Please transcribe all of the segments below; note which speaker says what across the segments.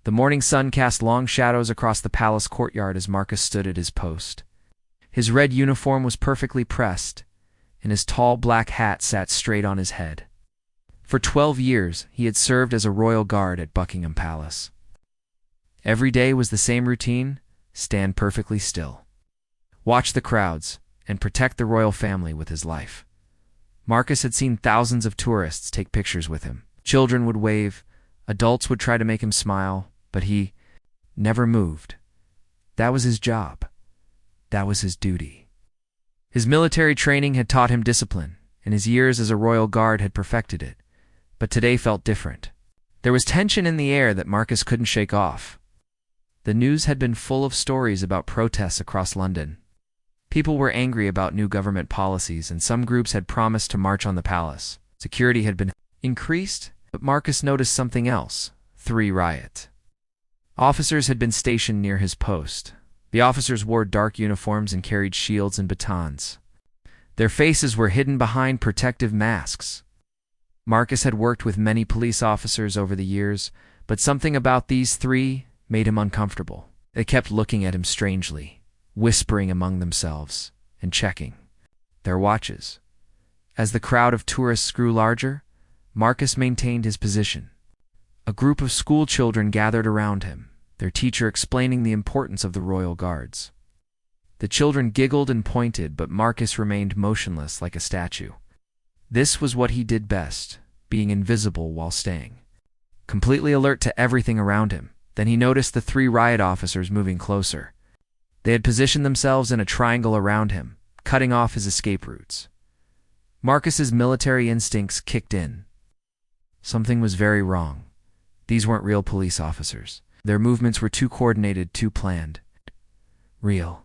Speaker 1: The morning sun cast long shadows across the palace courtyard as Marcus stood at his post. His red uniform was perfectly pressed, and his tall black hat sat straight on his head. For 12 years, he had served as a royal guard at Buckingham Palace. Every day was the same routine: stand perfectly still, watch the crowds, and protect the royal family with his life. Marcus had seen thousands of tourists take pictures with him. Children would wave, adults would try to make him smile, but he never moved. That was his job. That was his duty. His military training had taught him discipline, and his years as a royal guard had perfected it. But today felt different. There was tension in the air that Marcus couldn't shake off. The news had been full of stories about protests across London. People were angry about new government policies, and some groups had promised to march on the palace. Security had been increased, but Marcus noticed something else: 3 Riot. Officers had been stationed near his post. The officers wore dark uniforms and carried shields and batons. Their faces were hidden behind protective masks. Marcus had worked with many police officers over the years, but something about these 3 made him uncomfortable. They kept looking at him strangely, whispering among themselves, and checking their watches. As the crowd of tourists grew larger, Marcus maintained his position. A group of school children gathered around him, their teacher explaining the importance of the royal guards. The children giggled and pointed, but Marcus remained motionless like a statue. This was what he did best, being invisible while staying completely alert to everything around him. Then he noticed the 3 Riot officers moving closer. They had positioned themselves in a triangle around him, cutting off his escape routes. Marcus's military instincts kicked in. Something was very wrong. These weren't real police officers. Their movements were too coordinated, too planned. Real.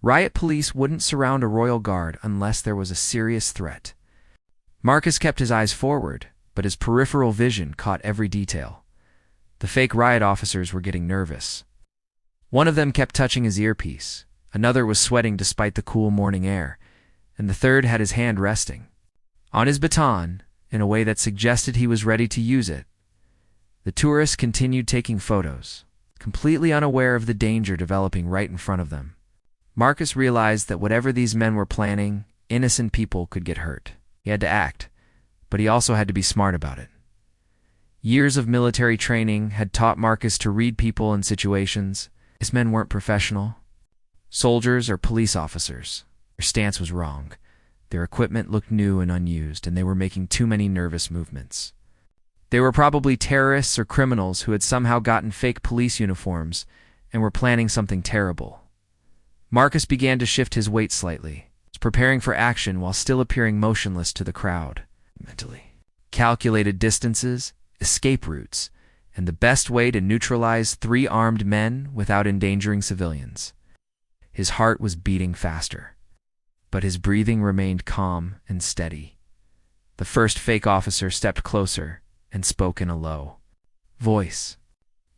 Speaker 1: Riot police wouldn't surround a royal guard unless there was a serious threat. Marcus kept his eyes forward, but his peripheral vision caught every detail. The fake Riot officers were getting nervous. One of them kept touching his earpiece, another was sweating despite the cool morning air, and the third had his hand resting on his baton in a way that suggested he was ready to use it. The tourists continued taking photos, completely unaware of the danger developing right in front of them. Marcus realized that whatever these men were planning, innocent people could get hurt. He had to act, but he also had to be smart about it. Years of military training had taught Marcus to read people and situations. These men weren't professional soldiers or police officers. Their stance was wrong. Their equipment looked new and unused, and they were making too many nervous movements. They were probably terrorists or criminals who had somehow gotten fake police uniforms and were planning something terrible. Marcus began to shift his weight slightly, preparing for action while still appearing motionless to the crowd. Mentally calculated distances, escape routes, and the best way to neutralize 3 armed men without endangering civilians. His heart was beating faster, but his breathing remained calm and steady. The first fake officer stepped closer and spoke in a low voice.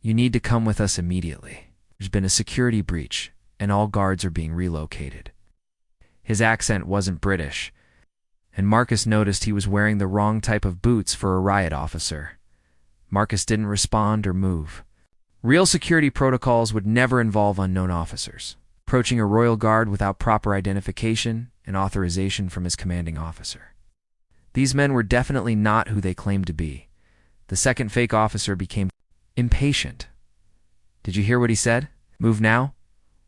Speaker 1: "You need to come with us immediately. There's been a security breach, and all guards are being relocated." His accent wasn't British, and Marcus noticed he was wearing the wrong type of boots for a Riot officer. Marcus didn't respond or move. Real security protocols would never involve unknown officers approaching a royal guard without proper identification and authorization from his commanding officer. These men were definitely not who they claimed to be. The second fake officer became impatient. "Did you hear what he said? Move now,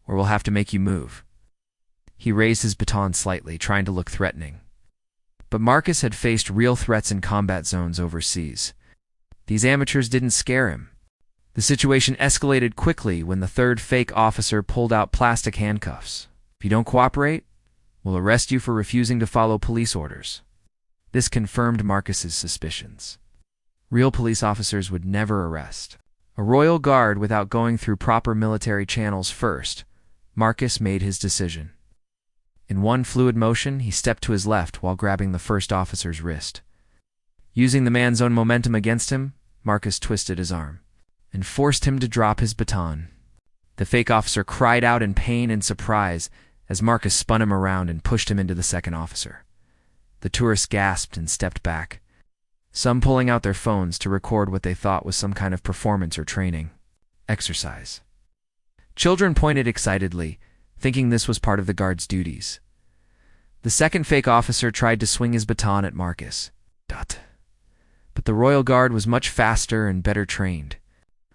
Speaker 1: or we'll have to make you move." He raised his baton slightly, trying to look threatening. But Marcus had faced real threats in combat zones overseas. These amateurs didn't scare him. The situation escalated quickly when the 3rd fake officer pulled out plastic handcuffs. "If you don't cooperate, we'll arrest you for refusing to follow police orders." This confirmed Marcus's suspicions. Real police officers would never arrest a royal guard without going through proper military channels first. Marcus made his decision. In one fluid motion, he stepped to his left while grabbing the first officer's wrist. Using the man's own momentum against him, Marcus twisted his arm and forced him to drop his baton. The fake officer cried out in pain and surprise as Marcus spun him around and pushed him into the second officer. The tourists gasped and stepped back, some pulling out their phones to record what they thought was some kind of performance or training. exercise. Children pointed excitedly, thinking this was part of the guard's duties. The second fake officer tried to swing his baton at Marcus. But the royal guard was much faster and better trained.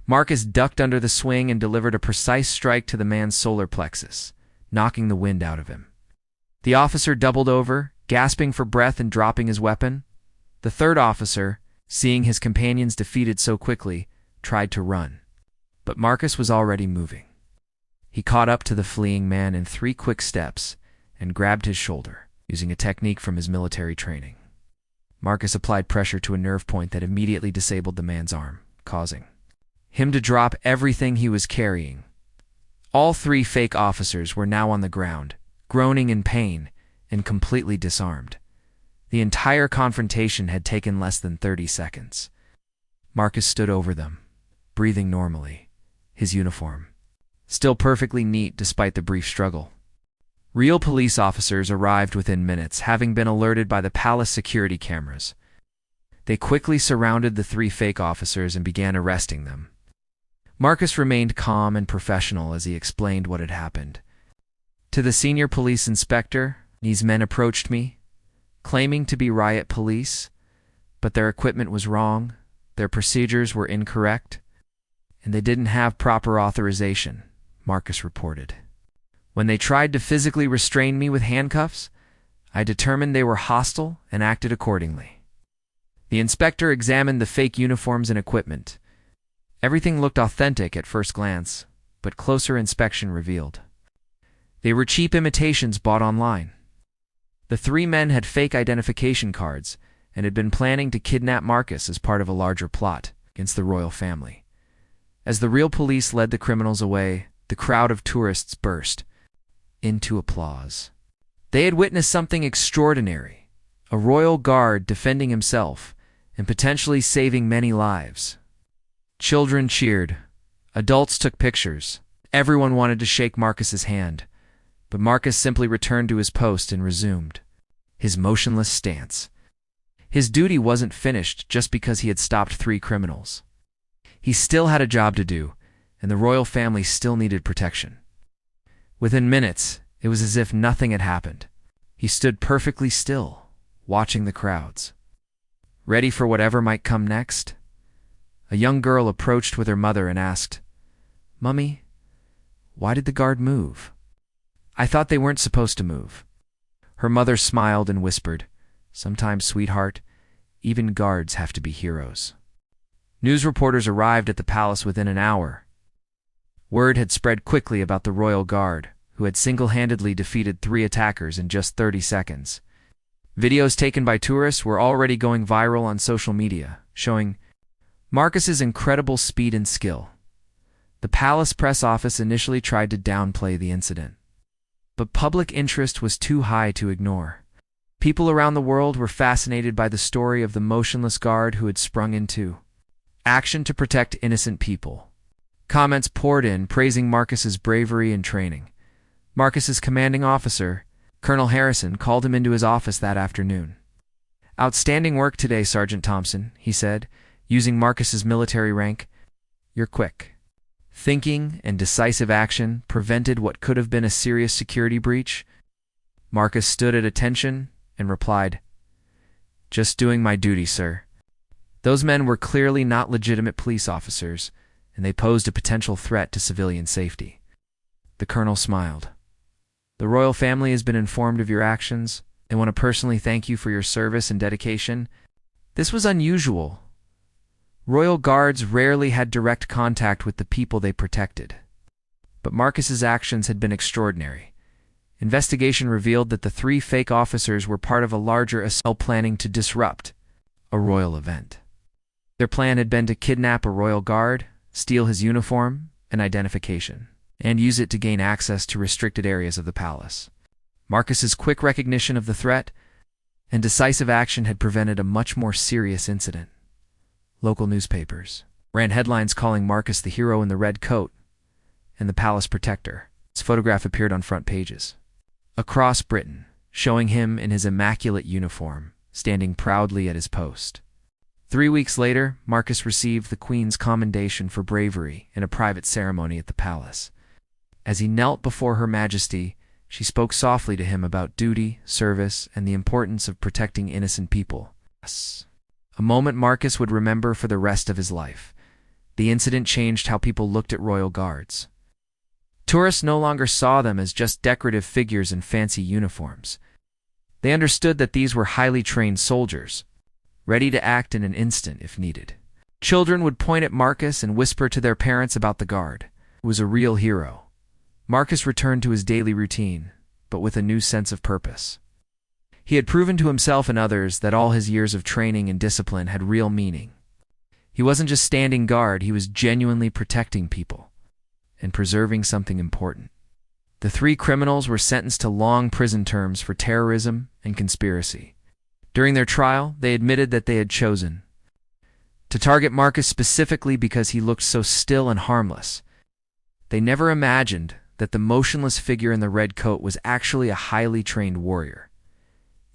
Speaker 1: Marcus ducked under the swing and delivered a precise strike to the man's solar plexus, knocking the wind out of him. The officer doubled over, gasping for breath and dropping his weapon. The third officer, seeing his companions defeated so quickly, tried to run. But Marcus was already moving. He caught up to the fleeing man in 3 quick steps and grabbed his shoulder, using a technique from his military training. Marcus applied pressure to a nerve point that immediately disabled the man's arm, causing him to drop everything he was carrying. All 3 fake officers were now on the ground, groaning in pain and completely disarmed. The entire confrontation had taken less than 30 seconds. Marcus stood over them, breathing normally, his uniform still perfectly neat despite the brief struggle. Real police officers arrived within minutes, having been alerted by the palace security cameras. They quickly surrounded the 3 fake officers and began arresting them. Marcus remained calm and professional as he explained what had happened. To the senior police inspector, these men approached me, claiming to be Riot police, but their equipment was wrong, their procedures were incorrect, and they didn't have proper authorization, Marcus reported. When they tried to physically restrain me with handcuffs, I determined they were hostile and acted accordingly. The inspector examined the fake uniforms and equipment. Everything looked authentic at first glance, but closer inspection revealed they were cheap imitations bought online. The 3 men had fake identification cards and had been planning to kidnap Marcus as part of a larger plot against the royal family. As the real police led the criminals away, the crowd of tourists burst into applause. They had witnessed something extraordinary, a royal guard defending himself and potentially saving many lives. Children cheered. Adults took pictures. Everyone wanted to shake Marcus's hand, but Marcus simply returned to his post and resumed his motionless stance. His duty wasn't finished just because he had stopped 3 criminals. He still had a job to do, and the royal family still needed protection. Within minutes, it was as if nothing had happened. He stood perfectly still, watching the crowds, ready for whatever might come next. A young girl approached with her mother and asked, "Mummy, why did the guard move? I thought they weren't supposed to move." Her mother smiled and whispered, "Sometimes, sweetheart, even guards have to be heroes." News reporters arrived at the palace within an hour. Word had spread quickly about the royal guard, who had single-handedly defeated 3 attackers in just 30 seconds. Videos taken by tourists were already going viral on social media, showing Marcus's incredible speed and skill. The palace press office initially tried to downplay the incident, but public interest was too high to ignore. People around the world were fascinated by the story of the motionless guard who had sprung into action to protect innocent people. Comments poured in praising Marcus's bravery and training. Marcus's commanding officer, Colonel Harrison, called him into his office that afternoon. "Outstanding work today, Sergeant Thompson," he said, using Marcus's military rank. "You're quick. Thinking and decisive action prevented what could have been a serious security breach." Marcus stood at attention and replied, "Just doing my duty, sir." Those men were clearly not legitimate police officers, and they posed a potential threat to civilian safety. The colonel smiled. "The royal family has been informed of your actions. They want to personally thank you for your service and dedication. This was unusual. Royal guards rarely had direct contact with the people they protected. But Marcus's actions had been extraordinary. Investigation revealed that the 3 fake officers were part of a larger assault planning to disrupt a royal event. Their plan had been to kidnap a royal guard, steal his uniform and identification, and use it to gain access to restricted areas of the palace. Marcus's quick recognition of the threat and decisive action had prevented a much more serious incident. Local newspapers ran headlines calling Marcus the hero in the red coat and the palace protector. His photograph appeared on front pages across Britain, showing him in his immaculate uniform, standing proudly at his post. 3 weeks later, Marcus received the Queen's commendation for bravery in a private ceremony at the palace. As he knelt before Her Majesty, she spoke softly to him about duty, service, and the importance of protecting innocent people. A moment Marcus would remember for the rest of his life. The incident changed how people looked at royal guards. Tourists no longer saw them as just decorative figures in fancy uniforms. They understood that these were highly trained soldiers, ready to act in an instant if needed. Children would point at Marcus and whisper to their parents about the guard, who was a real hero. Marcus returned to his daily routine, but with a new sense of purpose. He had proven to himself and others that all his years of training and discipline had real meaning. He wasn't just standing guard, he was genuinely protecting people and preserving something important. The 3 criminals were sentenced to long prison terms for terrorism and conspiracy. During their trial, they admitted that they had chosen to target Marcus specifically because he looked so still and harmless. They never imagined that the motionless figure in the red coat was actually a highly trained warrior.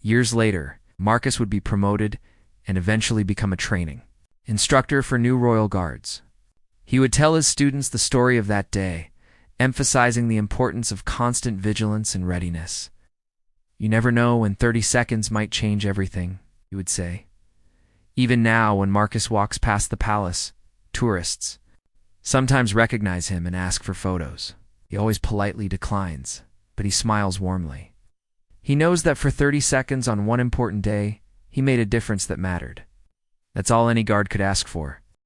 Speaker 1: Years later, Marcus would be promoted and eventually become a training instructor for new royal guards. He would tell his students the story of that day, emphasizing the importance of constant vigilance and readiness. "You never know when 30 seconds might change everything," he would say. Even now, when Marcus walks past the palace, tourists sometimes recognize him and ask for photos. He always politely declines, but he smiles warmly. He knows that for 30 seconds on one important day, he made a difference that mattered. That's all any guard could ask for.